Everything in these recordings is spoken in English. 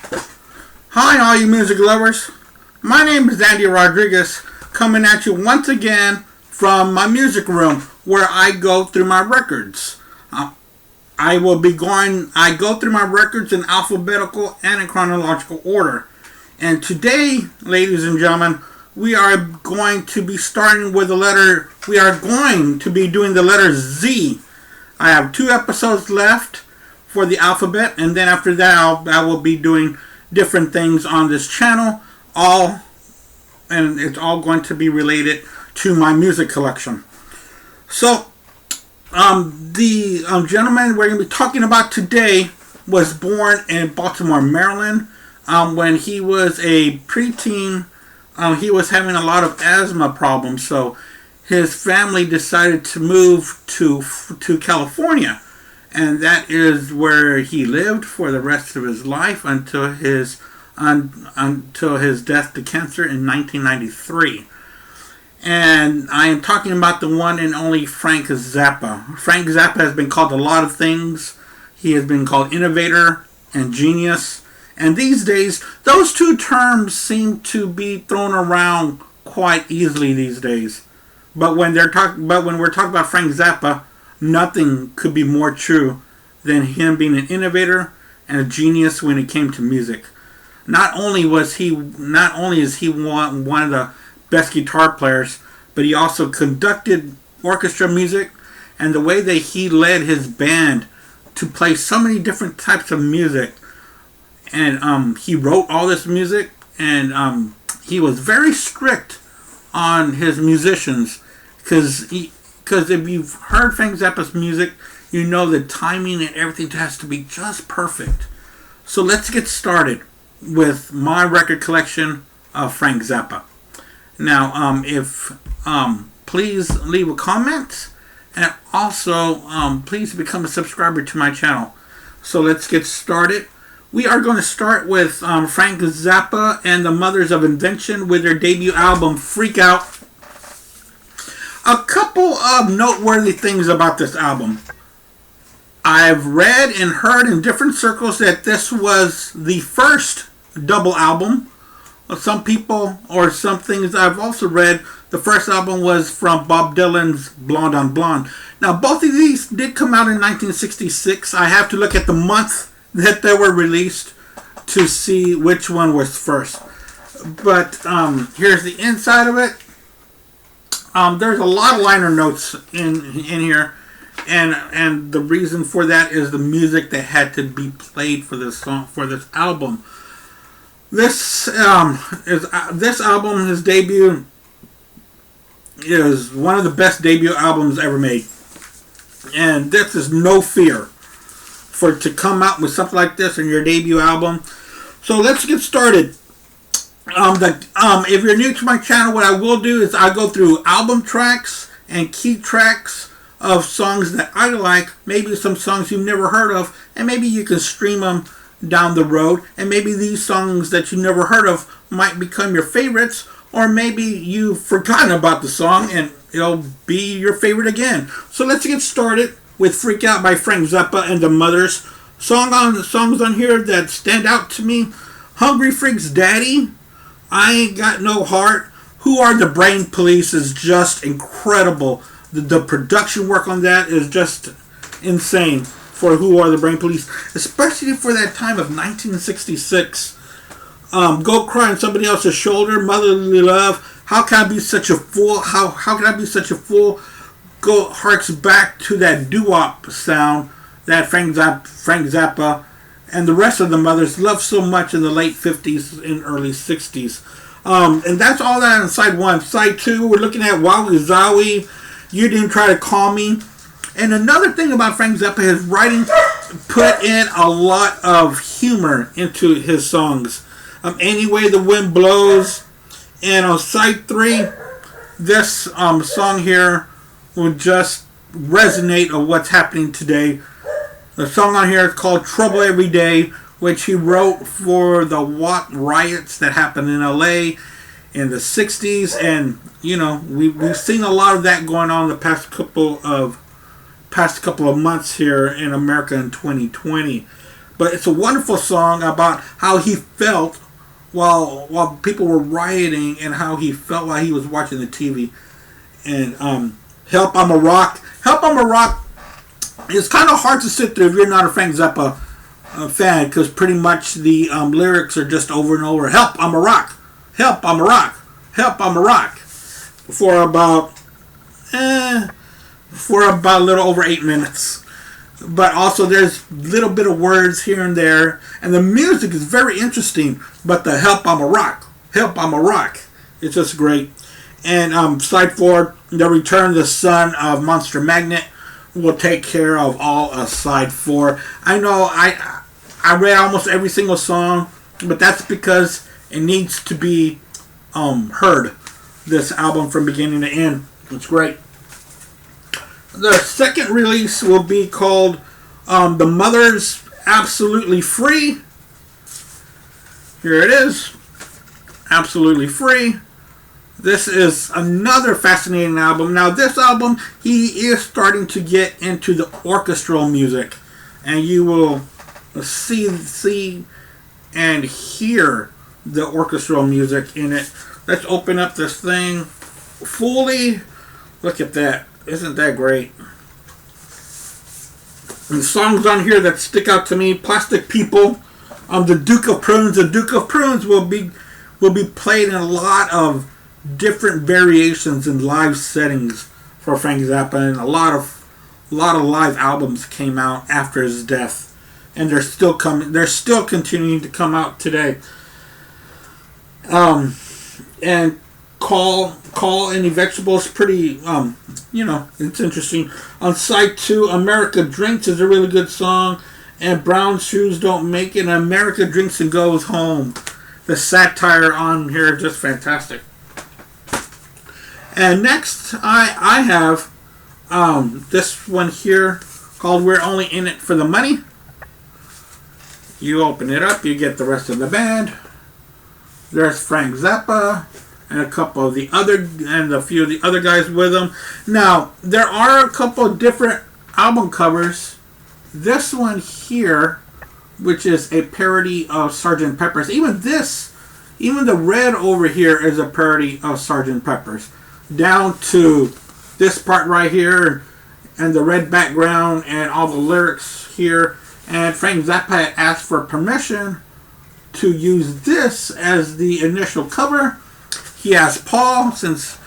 Hi, all you music lovers. My name is Andy Rodriguez, coming at you once again from my music room where I go through my records. I go through my records in alphabetical and in chronological order. And today, ladies and gentlemen, we are going to be starting with we are going to be doing the letter Z. I have 2 episodes left for the alphabet, and then after that I will be doing different things on this channel, and it's all going to be related to my music collection. So, the gentleman we're going to be talking about today was born in Baltimore, Maryland. When he was a preteen, he was having a lot of asthma problems, so his family decided to move to California, and that is where he lived for the rest of his life until his death to cancer in 1993. And I am talking about the one and only Frank Zappa. Frank Zappa has been called a lot of things. He has been called innovator and genius. And these days, those 2 terms seem to be thrown around quite easily these days. But when we're talking about Frank Zappa, nothing could be more true than him being an innovator and a genius when it came to music. Not only is he one of the best guitar players, but he also conducted orchestra music, and the way that he led his band to play so many different types of music. And he wrote all this music, and he was very strict on his musicians, because if you've heard Frank Zappa's music, you know the timing and everything has to be just perfect. So let's get started with my record collection of Frank Zappa. Now, please leave a comment, and also please become a subscriber to my channel. So let's get started. We are going to start with Frank Zappa and the Mothers of Invention with their debut album, Freak Out. A couple of noteworthy things about this album. I've read and heard in different circles that this was the first double album. Some people, or some things I've also read, the first album was from Bob Dylan's Blonde on Blonde. Now, both of these did come out in 1966. I have to look at the month that they were released to see which one was first. But here's the inside of it. There's a lot of liner notes in here, and the reason for that is the music that had to be played for this album. This album, his debut, is one of the best debut albums ever made, and this is no fear to come out with something like this in your debut album. So let's get started. If you're new to my channel, what I will do is I go through album tracks and key tracks of songs that I like, maybe some songs you've never heard of, and maybe you can stream them down the road, and maybe these songs that you never heard of might become your favorites, or maybe you've forgotten about the song and it'll be your favorite again. So let's get started with Freak Out by Frank Zappa and the Mothers. Songs on here that stand out to me: Hungry Freak's Daddy, I Ain't Got No Heart, Who Are the Brain Police is just incredible. The production work on that is just insane for Who Are the Brain Police, especially for that time of 1966. Go Cry on Somebody Else's Shoulder, Motherly Love, How Can I Be Such a Fool, How Can I Be Such a Fool, harks back to that doo-wop sound that Frank Zappa and the rest of the Mothers loved so much in the late 50s and early 60s. And that's all that on side 1. Side 2, we're looking at Wowie Zowie, You Didn't Try to Call Me. And another thing about Frank Zappa, his writing put in a lot of humor into his songs. Any Way the Wind Blows. And on side 3, this song here will just resonate of what's happening today. The song on here is called Trouble Every Day, which he wrote for the Watt riots that happened in LA in the 60s. And, you know, we've seen a lot of that going on the past couple of months here in America in 2020. But it's a wonderful song about how he felt while people were rioting, and how he felt while he was watching the TV. And Help, I'm a Rock. Help, I'm a Rock is kind of hard to sit through if you're not a Frank Zappa fan, because pretty much the lyrics are just over and over. Help, I'm a rock. Help, I'm a rock. Help, I'm a rock. For about a little over 8 minutes. But also there's a little bit of words here and there, and the music is very interesting. But the Help, I'm a Rock. Help, I'm a Rock. It's just great. And side 4, The Return of the Son of Monster Magnet will take care of all of side 4. I know I read almost every single song, but that's because it needs to be heard. This album from beginning to end. It's great. The second release will be called The Mother's Absolutely Free. Here it is. Absolutely Free. This is another fascinating album. Now, this album, he is starting to get into the orchestral music. And you will see and hear the orchestral music in it. Let's open up this thing fully. Look at that. Isn't that great? And songs on here that stick out to me: Plastic People, The Duke of Prunes. The Duke of Prunes will be played in a lot of different variations in live settings for Frank Zappa, and a lot of live albums came out after his death, and they're still coming. They're still continuing to come out today. And Call Any Vegetables, pretty, it's interesting. On side 2, America Drinks is a really good song, and Brown Shoes Don't Make It, and America Drinks and Goes Home. The satire on here is just fantastic. And next, I have this one here called We're Only In It For The Money. You open it up, you get the rest of the band. There's Frank Zappa and a couple of the other, and a few of the other guys with him. Now, there are a couple of different album covers. This one here, which is a parody of Sgt. Pepper's. Even the red over here is a parody of Sgt. Pepper's. Down to this part right here, and the red background, and all the lyrics here. And Frank Zappa asked for permission to use this as the initial cover. He asked Paul, since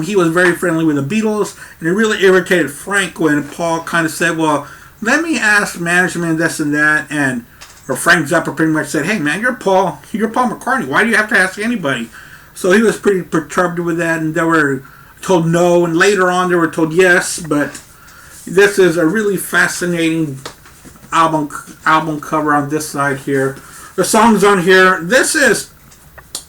he was very friendly with the Beatles, and it really irritated Frank when Paul kind of said, well, let me ask management this and that, or Frank Zappa pretty much said, hey man, you're Paul McCartney, why do you have to ask anybody? So he was pretty perturbed with that, and they were told no, and later on they were told yes. But this is a really fascinating album cover on this side here. The songs on here,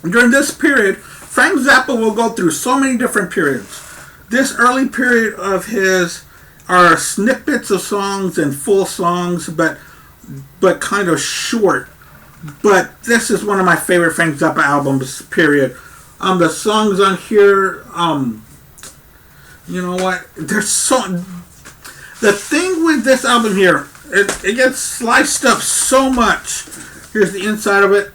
during this period, Frank Zappa will go through so many different periods. This early period of his are snippets of songs and full songs, but kind of short. But this is one of my favorite Frank Zappa albums, period. The songs on here, you know what? The thing with this album here, it gets sliced up so much. Here's the inside of it.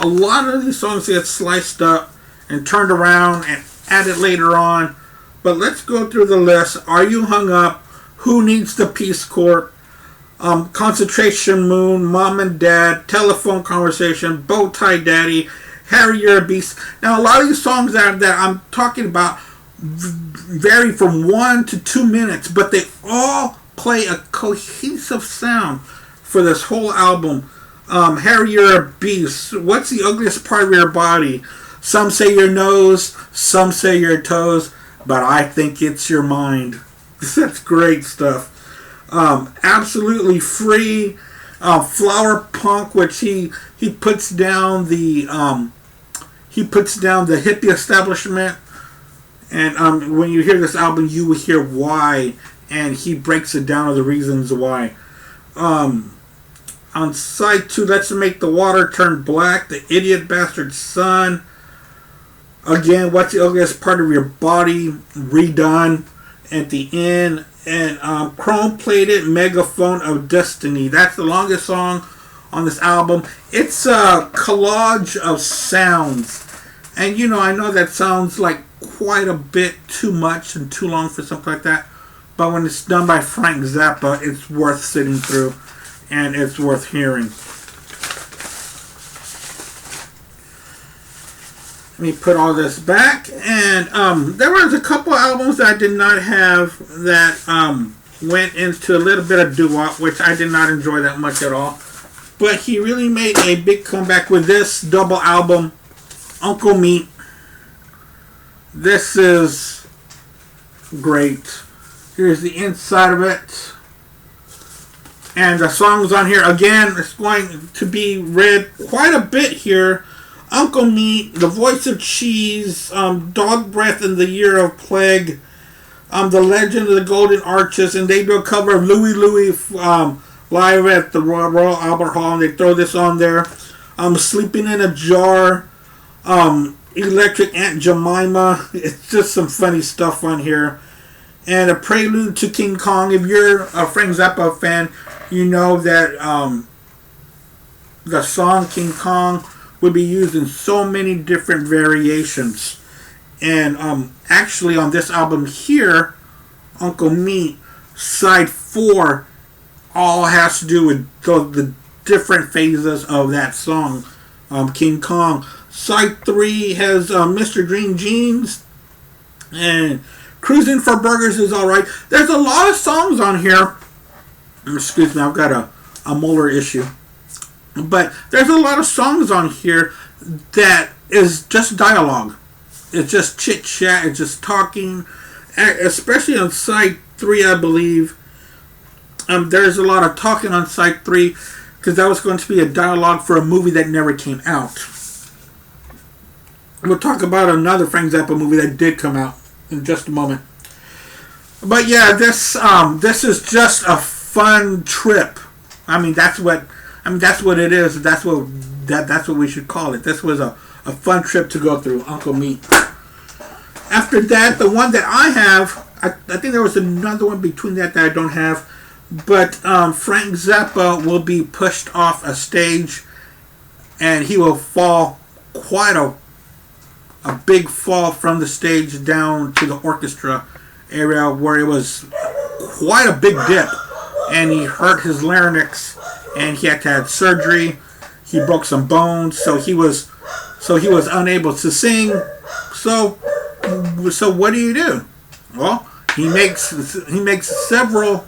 A lot of these songs get sliced up and turned around and added later on. But let's go through the list. Are You Hung Up? Who Needs the Peace Corps? Concentration Moon, Mom and Dad, Telephone Conversation, Bow Tie Daddy, Harry, You're a Beast. Now, a lot of these songs that I'm talking about vary from 1 to 2 minutes, but they all play a cohesive sound for this whole album. Harry, You're a Beast. What's the ugliest part of your body? Some say your nose, some say your toes, but I think it's your mind. That's great stuff. Absolutely Free. Flower Punk, which he puts down the hippie establishment, and when you hear this album, you will hear why, and he breaks it down of the reasons why. On side 2, Let's Make the Water Turn Black, The Idiot Bastard Son. Again, What's the Ugliest Part of Your Body, redone at the end. And Chrome played it, Megaphone of Destiny. That's the longest song on this album. It's a collage of sounds. And you know, I know that sounds like quite a bit too much and too long for something like that. But when it's done by Frank Zappa, it's worth sitting through and it's worth hearing. Let me put all this back. And there was a couple albums that I did not have that went into a little bit of doo-wop, which I did not enjoy that much at all. But he really made a big comeback with this double album, Uncle Meat. This is great. Here's the inside of it. And the songs on here, again, it's going to be read quite a bit here. Uncle Meat, The Voice of Cheese, Dog Breath in the Year of Plague, The Legend of the Golden Arches, and they do a cover of Louie Louie live at the Royal Albert Hall, and they throw this on there. Sleeping in a Jar, Electric Aunt Jemima. It's just some funny stuff on here. And a prelude to King Kong. If you're a Frank Zappa fan, you know that the song King Kong would be used in so many different variations. And actually on this album here, Uncle Meat, side 4 all has to do with the different phases of that song, King Kong. Side 3 has Mr. Green Jeans, and Cruising for Burgers is alright. There's a lot of songs on here. Excuse me, I've got a molar issue. But there's a lot of songs on here that is just dialogue. It's just chit chat. It's just talking. Especially on side 3, I believe. There's a lot of talking on side 3 because that was going to be a dialogue for a movie that never came out. We'll talk about another Frank Zappa movie that did come out in just a moment. But yeah, this is just a fun trip. That's what it is. That's what we should call it. This was a fun trip to go through, Uncle Meat. After that, the one that I have, I think there was another one between that I don't have, but Frank Zappa will be pushed off a stage, and he will fall quite a big fall from the stage down to the orchestra area where it was quite a big dip, and he hurt his larynx, and he had to have surgery. He broke some bones, so he was unable to sing. So what do? Well, he makes several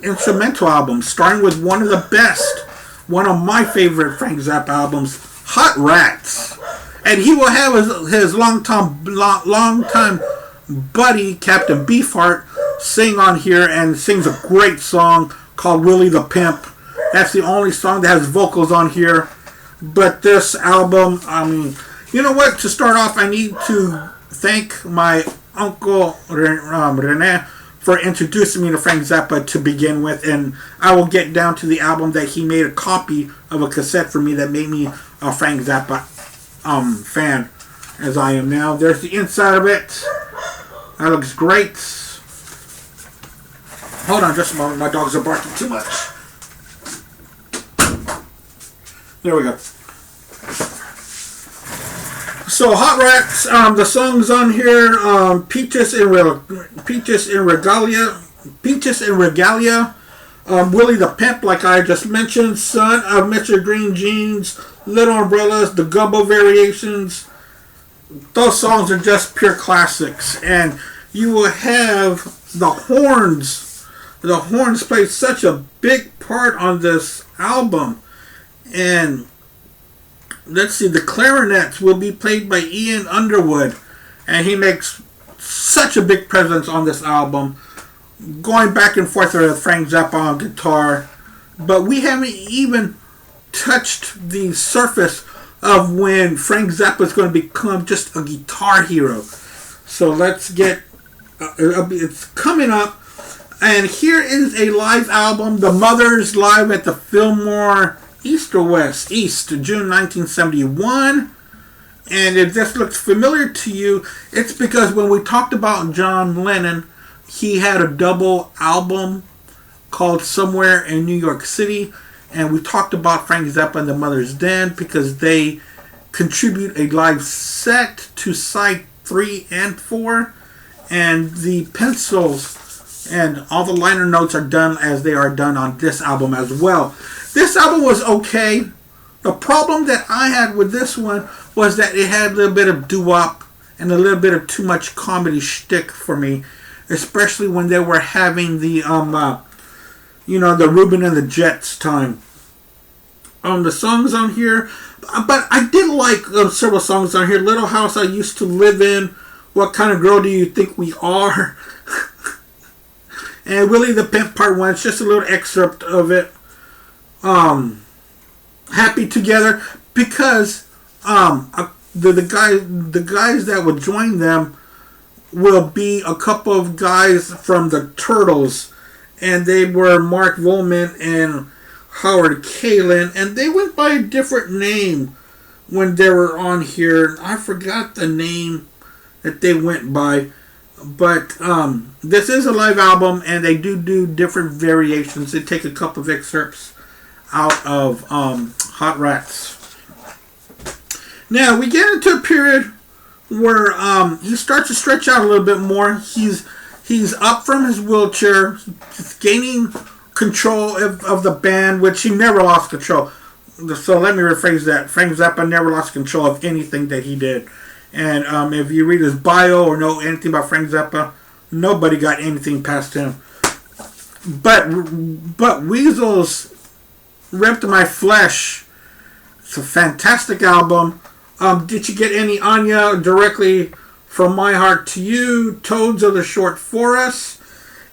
instrumental albums, starting with one of the best, one of my favorite Frank Zappa albums, Hot Rats. And he will have his long-time buddy, Captain Beefheart, sing on here, and sings a great song called Willie the Pimp. That's the only song that has vocals on here. But this album, you know what? To start off, I need to thank my uncle Rene for introducing me to Frank Zappa to begin with, and I will get down to the album that he made a copy of a cassette for me that made me a Frank Zappa fan, as I am now. There's the inside of it. That looks great. Hold on just a moment. My dogs are barking too much. There we go. So Hot Rats, the songs on here, Peaches and Regalia, Willie the Pimp, like I just mentioned, Son of Mr. Green Jeans, Little Umbrellas, the Gumbo Variations. Those songs are just pure classics, and you will have the horns. The horns play such a big part on this album, and let's see, the clarinets will be played by Ian Underwood, and he makes such a big presence on this album, going back and forth with Frank Zappa on guitar. But we haven't even touched the surface of when Frank Zappa is going to become just a guitar hero. So let's get, it's coming up, and here is a live album, The Mothers live at the Fillmore East or West? East, June 1971. And if this looks familiar to you, it's because when we talked about John Lennon, he had a double album called Somewhere in New York City, and we talked about Frank Zappa and the Mother's Den because they contribute a live set to side 3 and 4, and the pencils and all the liner notes are done as they are done on this album as well. This album was okay. The problem that I had with this one was that it had a little bit of doo-wop and a little bit of too much comedy shtick for me, especially when they were having the the Reuben and the Jets time. The songs on here, but I did like several songs on here. Little House I Used to Live In, What Kind of Girl Do You Think We Are? And Willie the Pimp Part 1, it's just a little excerpt of it. Happy Together, because the guys that would join them will be a couple of guys from the Turtles, and they were Mark Volman and Howard Kalin, and they went by a different name when they were on here. I forgot the name that they went by, but this is a live album, and they do different variations. They take a couple of excerpts out of Hot Rats. Now we get into a period where he starts to stretch out a little bit more. He's up from his wheelchair. He's gaining control of the band, which he never lost control. So let me rephrase that. Frank Zappa never lost control of anything that he did. And if you read his bio or know anything about Frank Zappa, nobody got anything past him. But Weasels Ripped My Flesh. It's a fantastic album. Did you get any Anya directly from my heart to you? Toads of the Short Forest.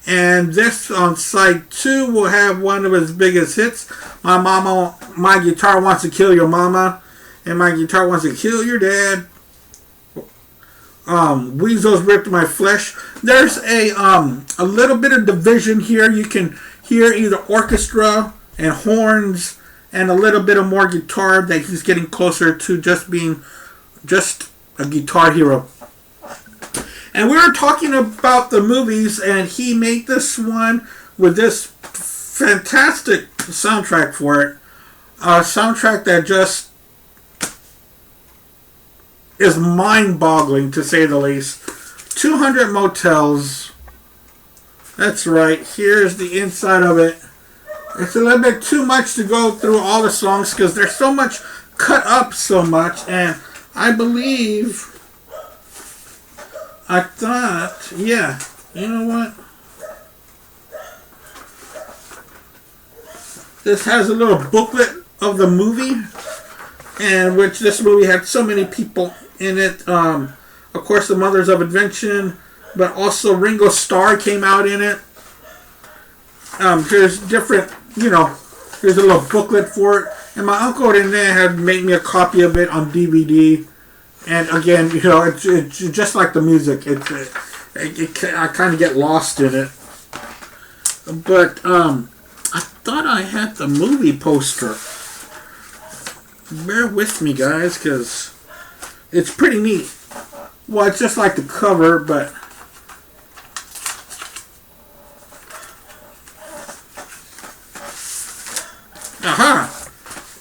And this on side 2 will have one of his biggest hits. My Guitar Wants to Kill Your Mama. And My Guitar Wants to Kill Your Dad. Weasels Ripped My Flesh. There's a little bit of division here. You can hear either orchestra and horns and a little bit of more guitar, that he's getting closer to just being just a guitar hero. And we were talking about the movies, and he made this one with this fantastic soundtrack for it. A soundtrack that just is mind-boggling, to say the least. 200 Motels. That's right. Here's the inside of it. It's a little bit too much to go through all the songs because there's so much cut up so much, and I believe... I thought, yeah, you know what? This has a little booklet of the movie, and which this movie had so many people in it. Of course, the Mothers of Invention, but also Ringo Starr came out in it. There's different, there's a little booklet for it, and my uncle in there had made me a copy of it on DVD. And again, it's just like the music. I kind of get lost in it. But I thought I had the movie poster. Bear with me, guys, because it's pretty neat. Well, it's just like the cover, but... Aha!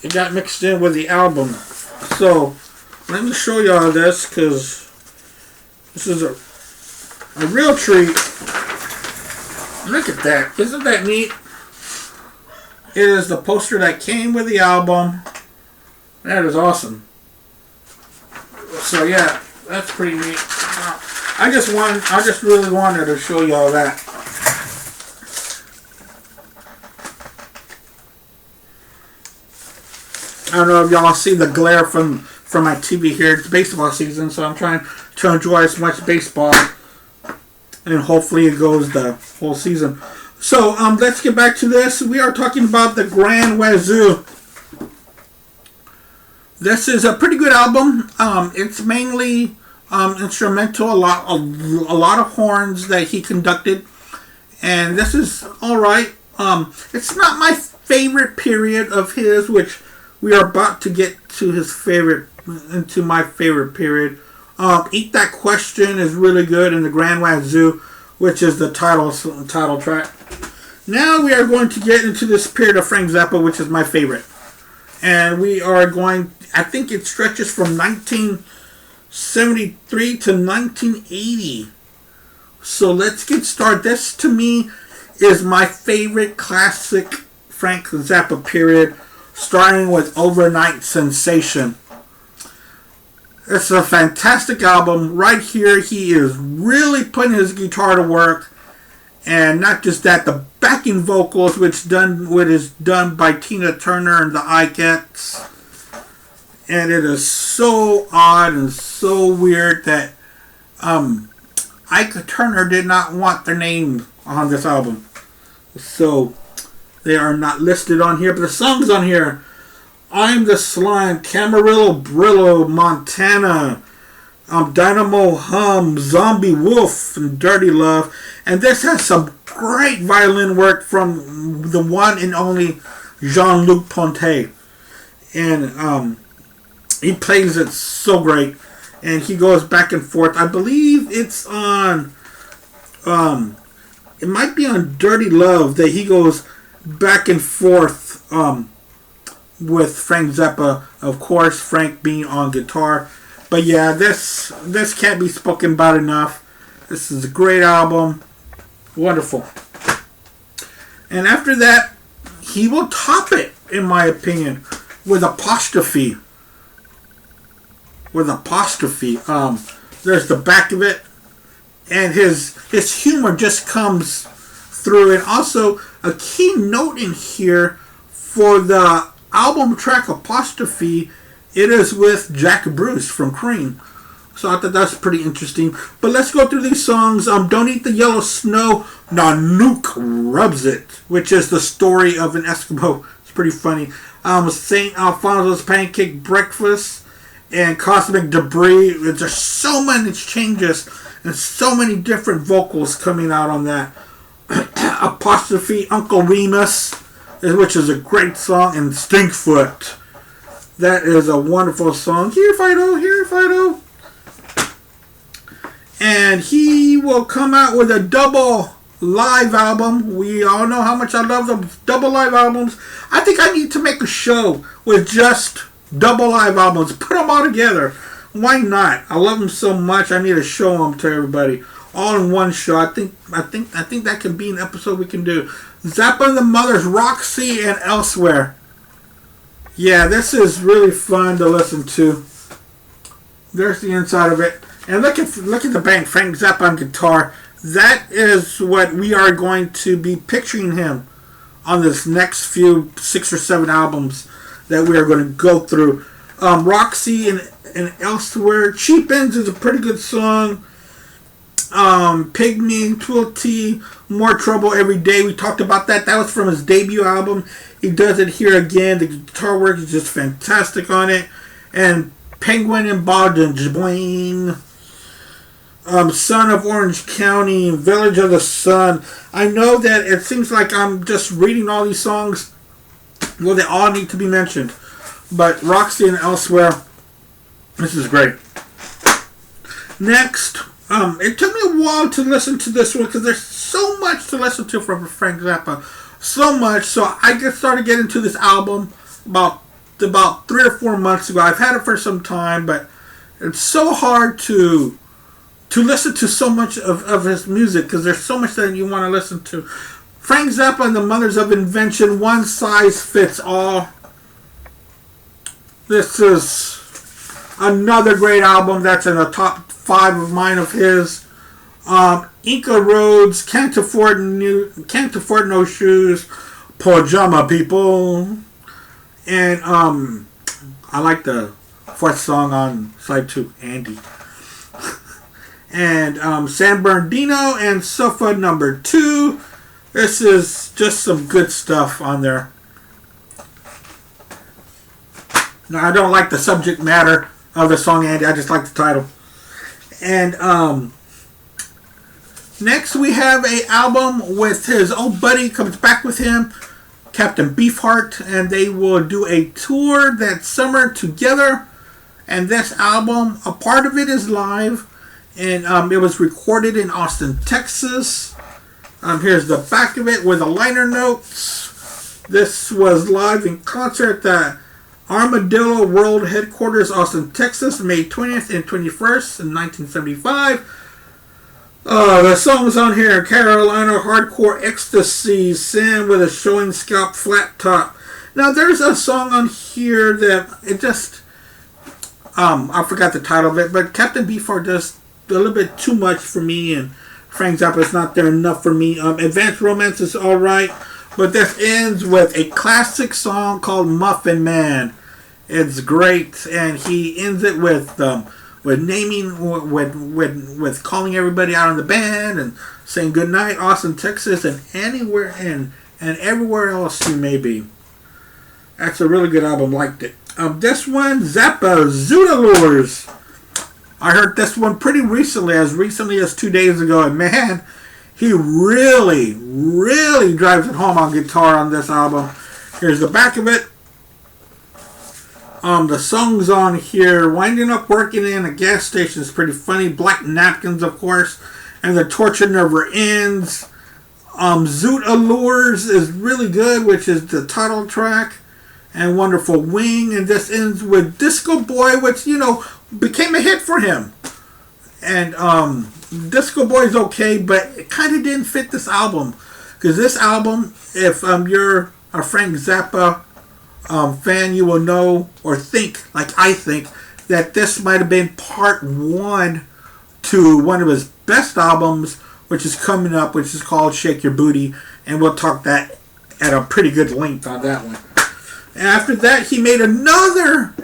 It got mixed in with the album. So... let me show y'all this, because this is a real treat. Look at that. Isn't that neat? It is the poster that came with the album. That is awesome. So yeah, that's pretty neat. I just really wanted to show y'all that. I don't know if y'all see the glare from my TV here. It's baseball season, so I'm trying to enjoy as much baseball, and hopefully it goes the whole season. So let's get back to this. We are talking about the Grand Wazoo. This is a pretty good album. It's mainly instrumental, a lot of horns that he conducted, and this is all right. It's not my favorite period of his, which we are about to get to my favorite period. Eat That Question is really good, and the Grand Wazoo which is the title track. Now we are going to get into this period of Frank Zappa, which is my favorite. And we are going, I think it stretches from 1973 to 1980. So let's get started. This, to me, is my favorite classic Frank Zappa period, starting with Overnight Sensation. It's a fantastic album. Right here, he is really putting his guitar to work. And not just that, the backing vocals, which is done by Tina Turner and the Ikettes. And it is so odd and so weird that Ike Turner did not want their name on this album. So they are not listed on here, but the songs on here: I'm the Slime, Camarillo Brillo, Montana, Dynamo Hum, Zombie Wolf, and Dirty Love. And this has some great violin work from the one and only Jean-Luc Ponty. And he plays it so great. And he goes back and forth. I believe it's on, it might be on Dirty Love that he goes back and forth with Frank Zappa. Of course, Frank being on guitar. But yeah, this can't be spoken about enough. This is a great album. Wonderful. And after that, he will top it, in my opinion, with Apostrophe. There's the back of it, and his humor just comes through. And also a key note in here for the album track Apostrophe, it is with Jack Bruce from Cream. So I thought that's pretty interesting. But let's go through these songs. Don't Eat the Yellow Snow, Nanook Rubs It, which is the story of an Eskimo. It's pretty funny. St. Alfonso's Pancake Breakfast and Cosmic Debris. There's so many changes and so many different vocals coming out on that. Apostrophe, Uncle Remus, which is a great song, and Stinkfoot. That is a wonderful song. Here, Fido, here, Fido. And he will come out with a double live album. We all know how much I love the double live albums. I think I need to make a show with just double live albums. Put them all together. Why not? I love them so much. I need to show them to everybody all in one show. I think that can be an episode we can do. Zappa and the Mothers, Roxy and Elsewhere. Yeah, this is really fun to listen to. There's the inside of it. And look at the band, Frank Zappa on guitar. That is what we are going to be picturing him on this next few 6 or 7 albums that we are going to go through. Roxy and Elsewhere. Cheap Ends is a pretty good song. Pygmy, Twill T, More Trouble Every Day. We talked about that. That was from his debut album. He does it here again. The guitar work is just fantastic on it. And Penguin and Bogdan, Jabwayne. Son of Orange County, Village of the Sun. I know that it seems like I'm just reading all these songs. Well, they all need to be mentioned. But Roxy and Elsewhere, this is great. Next, it took me a while to listen to this one because there's so much to listen to from Frank Zappa. So much. So I just started getting into this album about 3 or 4 months ago. I've had it for some time, but it's so hard to listen to so much of his music because there's so much that you want to listen to. Frank Zappa and the Mothers of Invention, One Size Fits All. This is another great album that's in the top 5 of mine of his. Inca Roads, Can't Afford No Shoes, Pajama People, and I like the 4th song on side 2, Andy. And San Bernardino and Sofa number 2. This is just some good stuff on there. Now, I don't like the subject matter of the song, Andy. I just like the title. And next we have a album with his old buddy comes back with him, Captain Beefheart, and they will do a tour that summer together. And this album, a part of it is live, And it was recorded in Austin, Texas. Here's the back of it with the liner notes. This was live in concert at the Armadillo World Headquarters, Austin, Texas, May 20th and 21st in 1975. The songs on here: Carolina Hardcore Ecstasy, Sam with a Showing Scalp Flat Top. Now there's a song on here that it just, I forgot the title of it, but Captain Beefheart does a little bit too much for me, and Frank Zappa is not there enough for me. Advanced Romance is alright, but this ends with a classic song called Muffin Man. It's great, and he ends it with naming, with calling everybody out in the band and saying good night, Austin, Texas, and anywhere and everywhere else you may be. That's a really good album. Liked it. This one, Zappa, Zoot-A-Lures. I heard this one pretty recently as 2 days ago, and man, he really, really drives it home on guitar on this album. Here's the back of it. The songs on here: Winding Up Working in a Gas Station is pretty funny. Black Napkins, of course, and The Torture Never Ends. Zoot-A-Lures is really good, which is the title track, and Wonderful Wing. And this ends with Disco Boy, which, became a hit for him. And Disco Boy is okay, but it kind of didn't fit this album. Because this album, if you're a Frank Zappa fan, you will know or think, like I think, that this might have been part one to one of his best albums, which is coming up, which is called Shake Your Booty, and we'll talk that at a pretty good length on that one. And after that, he made another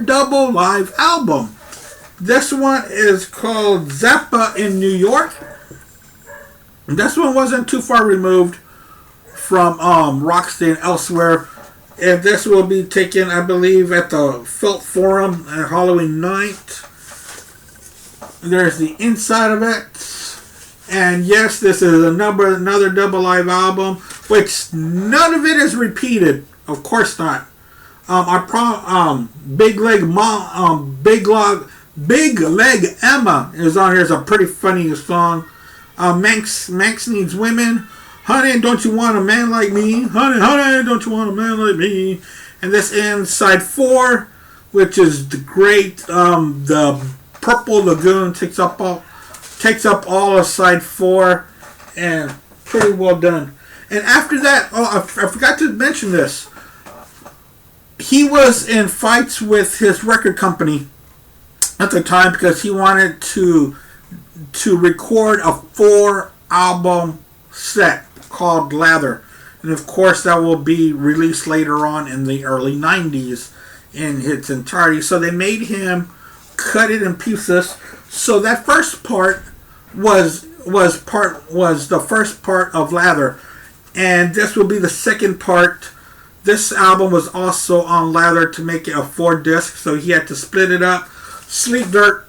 double live album. This one is called Zappa in New York. This one wasn't too far removed from Rocksteady and elsewhere. And this will be taken, I believe, at the Felt Forum on Halloween night. There's the inside of it. And yes, this is another double live album, which none of it is repeated. Of course not. Big Leg Emma is on here. It's a pretty funny song. Manx Needs Women. Honey, don't you want a man like me? Honey, don't you want a man like me? And this ends side 4, which is the great, the Purple Lagoon takes up all of side 4, and pretty well done. And after that, I forgot to mention this. He was in fights with his record company at the time because he wanted to record a 4-album set called Lather. And of course that will be released later on in the early 90s in its entirety. So they made him cut it in pieces. So that first part was the first part of Lather. And this will be the second part. This album was also on Lather to make it a 4-disc, so he had to split it up. Sleep Dirt.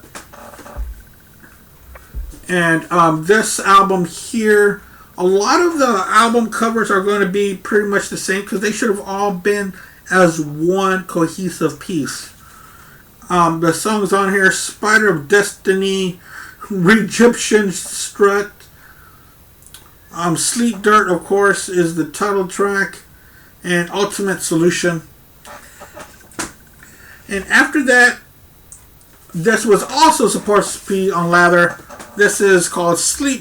And this album here, a lot of the album covers are going to be pretty much the same because they should have all been as one cohesive piece. The songs on here: Spider of Destiny, Egyptian Strut. Sleep Dirt, of course, is the title track, and Ultimate Solution. And after that, this was also supposed to be on Lather. This is called Sleep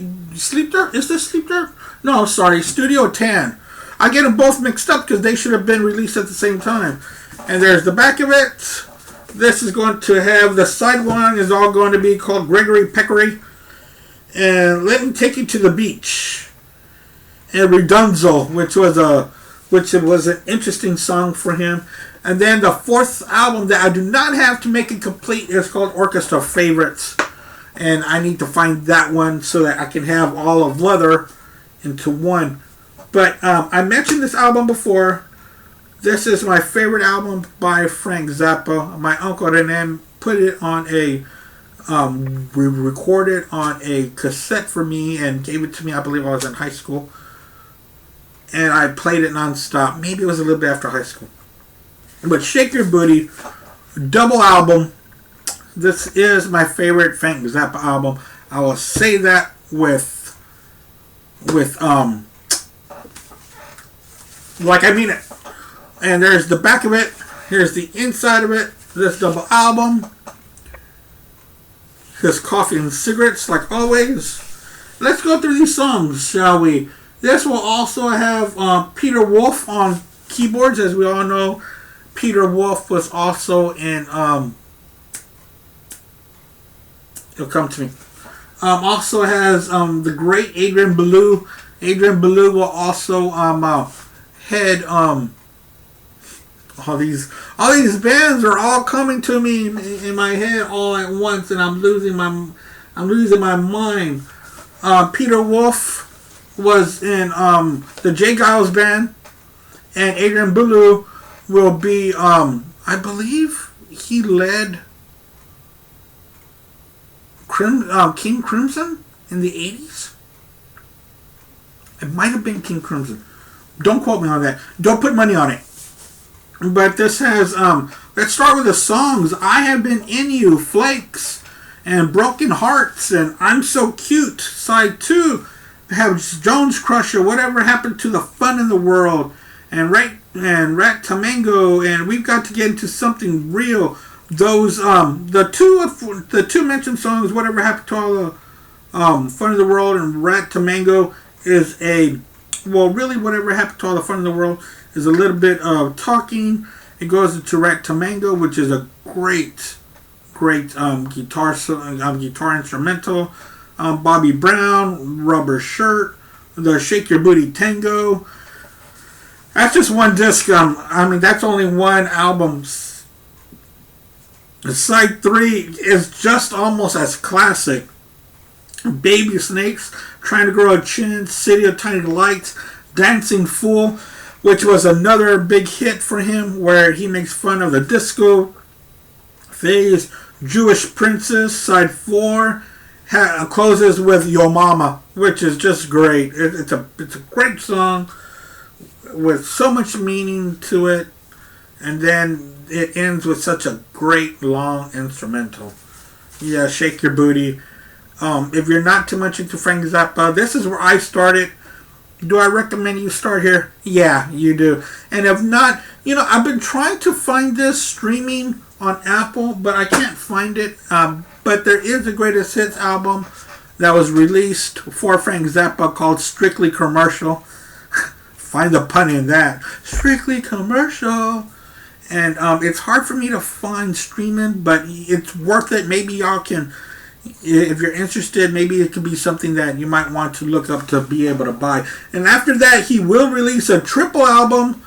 Dirt? Is this Sleep Dirt? No, sorry, Studio 10. I get them both mixed up because they should have been released at the same time. And there's the back of it. This is going to have, the side one is all going to be called Gregory Peccary. And Let Me Take You to the Beach. And Redunzo, which was an interesting song for him. And then the 4th album that I do not have to make it complete is called Orchestra Favorites. And I need to find that one so that I can have all of Leather into one. But I mentioned this album before. This is my favorite album by Frank Zappa. My uncle René put it on recorded on a cassette for me and gave it to me. I believe I was in high school. And I played it nonstop. Maybe it was a little bit after high school. But Shake Your Booty, double album. this is my favorite Frank Zappa album. I will say that with like I mean it. And there's the back of it. Here's the inside of it. This double album. Here's coffee and cigarettes, like always. Let's go through these songs, shall we? This will also have Peter Wolf on keyboards. As we all know, Peter Wolf was also in it'll come to me. Also has the great Adrian Belew. Adrian Belew will also head all these bands are all coming to me in my head all at once, and I'm losing my mind. Peter Wolf was in the J. Giles band, and Adrian Belew will be I believe he led King Crimson in the 80s. It might have been King Crimson. Don't quote me on that. Don't put money on it. But this has, let's start with the songs. I Have Been In You, Flakes, and Broken Hearts, and I'm So Cute. Side 2 have Jones Crusher, Whatever Happened to the Fun in the World, and Rat Tamango, and We've Got to Get Into Something Real. Those, the two mentioned songs, Whatever Happened to All the Fun in the World and Rat Tamango, is really Whatever Happened to All the Fun in the World is a little bit of talking. It goes into Rat Tamango, which is a great guitar instrumental. Bobby Brown, Rubber Shirt, the Shake Your Booty Tango. That's just one disc. That's only one album. Side 3 is just almost as classic. Baby Snakes, Trying to Grow a Chin, City of Tiny Lights, Dancing Fool, which was another big hit for him, where he makes fun of the disco phase. Jewish Princess, side 4, closes with Yo Mama, which is just great. It's a great song with so much meaning to it, and then it ends with such a great long instrumental. Yeah, Shake Your Booty. If you're not too much into Frank Zappa, this is where I started. Do I recommend you start here? Yeah, you do. And if not, I've been trying to find this streaming on Apple, but I can't find it. But there is a Greatest Hits album that was released for Frank Zappa called Strictly Commercial. Find the pun in that. Strictly Commercial. And it's hard for me to find streaming, but it's worth it. Maybe y'all can, if you're interested, maybe it could be something that you might want to look up to be able to buy. And after that, he will release a triple album.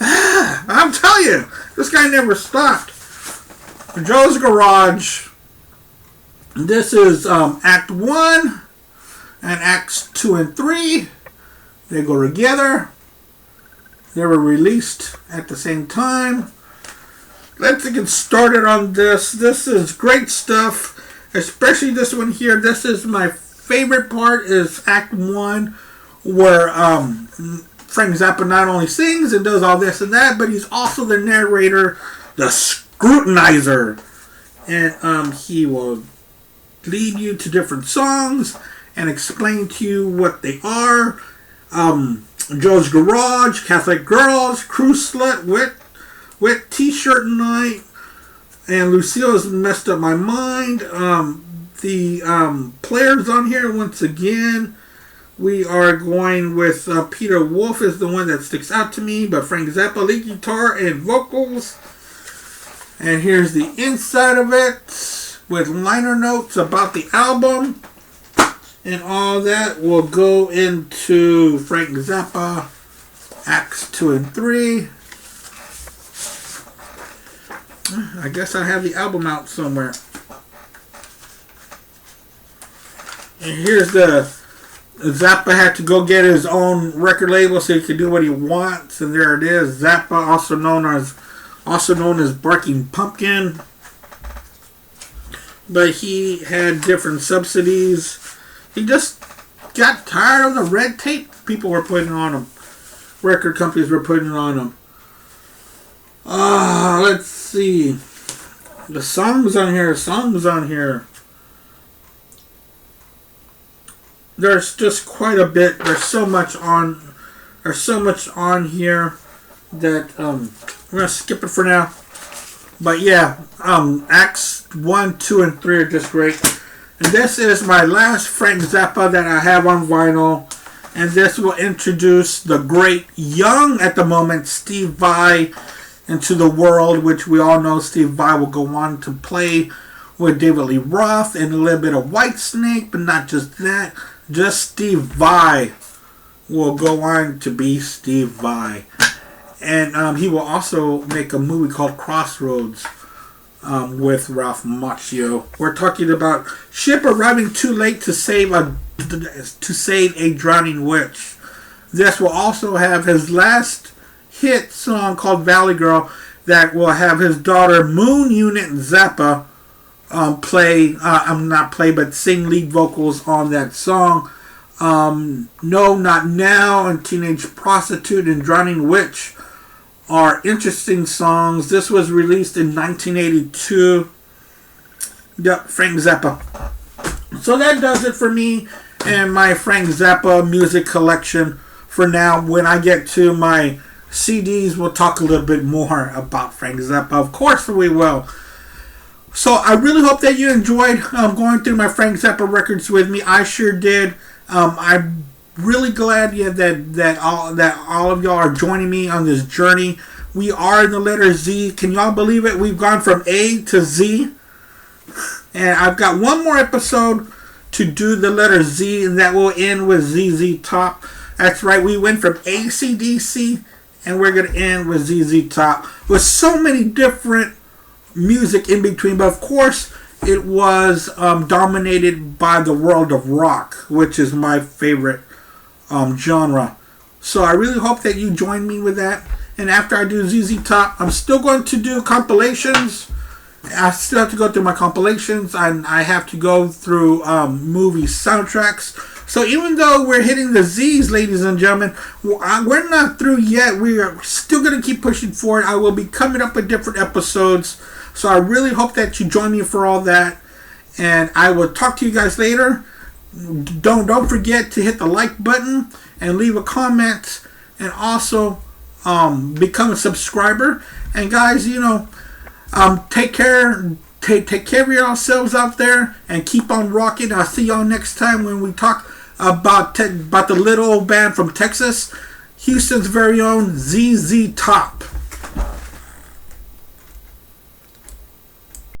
I'm telling you, this guy never stopped. Joe's Garage. This is Act 1 and Acts 2 and 3. They go together. They were released at the same time. Let's get started on this. This is great stuff. Especially this one here. This is my favorite part, is Act 1, where Frank Zappa not only sings and does all this and that, but he's also the narrator, the scrutinizer. And he will lead you to different songs and explain to you what they are. Joe's Garage, Catholic Girls, Cruise Slut, Wet T-Shirt Night, and Lucille's Messed Up My Mind. The players on here, once again, we are going with Peter Wolf is the one that sticks out to me, but Frank Zappa, lead guitar and vocals. And here's the inside of it with liner notes about the album. And all that will go into Frank Zappa, Acts 2 and 3. I guess I have the album out somewhere. And here's the Zappa had to go get his own record label so he could do what he wants. And there it is. Zappa, also known as Barking Pumpkin. But he had different subsidies. He just got tired of the red tape people were putting on him. Record companies were putting on him. Let's see. The songs on here, There's just quite a bit. There's so much on here that we're gonna skip it for now. But yeah, Acts 1, 2, and 3 are just great. And this is my last Frank Zappa that I have on vinyl. And this will introduce the great young, at the moment, Steve Vai into the world, which we all know Steve Vai will go on to play with David Lee Roth and a little bit of Whitesnake, but not just that. Just Steve Vai will go on to be Steve Vai. And he will also make a movie called Crossroads with Ralph Macchio. We're talking about ship arriving too late to save a drowning witch. This will also have his last hit song called Valley Girl that will have his daughter Moon Unit Zappa sing lead vocals on that song. No, Not Now and Teenage Prostitute and Drowning Witch are interesting songs. This was released in 1982. Yep, Frank Zappa. So that does it for me and my Frank Zappa music collection for now. When I get to my CDs, we'll talk a little bit more about Frank Zappa. Of course we will. So I really hope that you enjoyed going through my Frank Zappa records with me. I sure did. I'm really glad that all of y'all are joining me on this journey. We are in the letter Z. Can y'all believe it? We've gone from A to Z. And I've got one more episode to do the letter Z, and that will end with ZZ Top. That's right, we went from AC/DC, and we're going to end with ZZ Top. With so many different music in between, but of course, it was dominated by the world of rock, which is my favorite genre. So I really hope that you join me with that. And after I do ZZ Top, I'm still going to do compilations. I still have to go through my compilations, and I have to go through movie soundtracks. So even though we're hitting the Z's, ladies and gentlemen, we're not through yet. We are still going to keep pushing forward. I will be coming up with different episodes. So I really hope that you join me for all that. And I will talk to you guys later. Don't forget to hit the like button and leave a comment. And also become a subscriber. And guys, take care. Take care of yourselves out there and keep on rocking. I'll see y'all next time when we talk about the little old band from Texas, Houston's very own ZZ Top.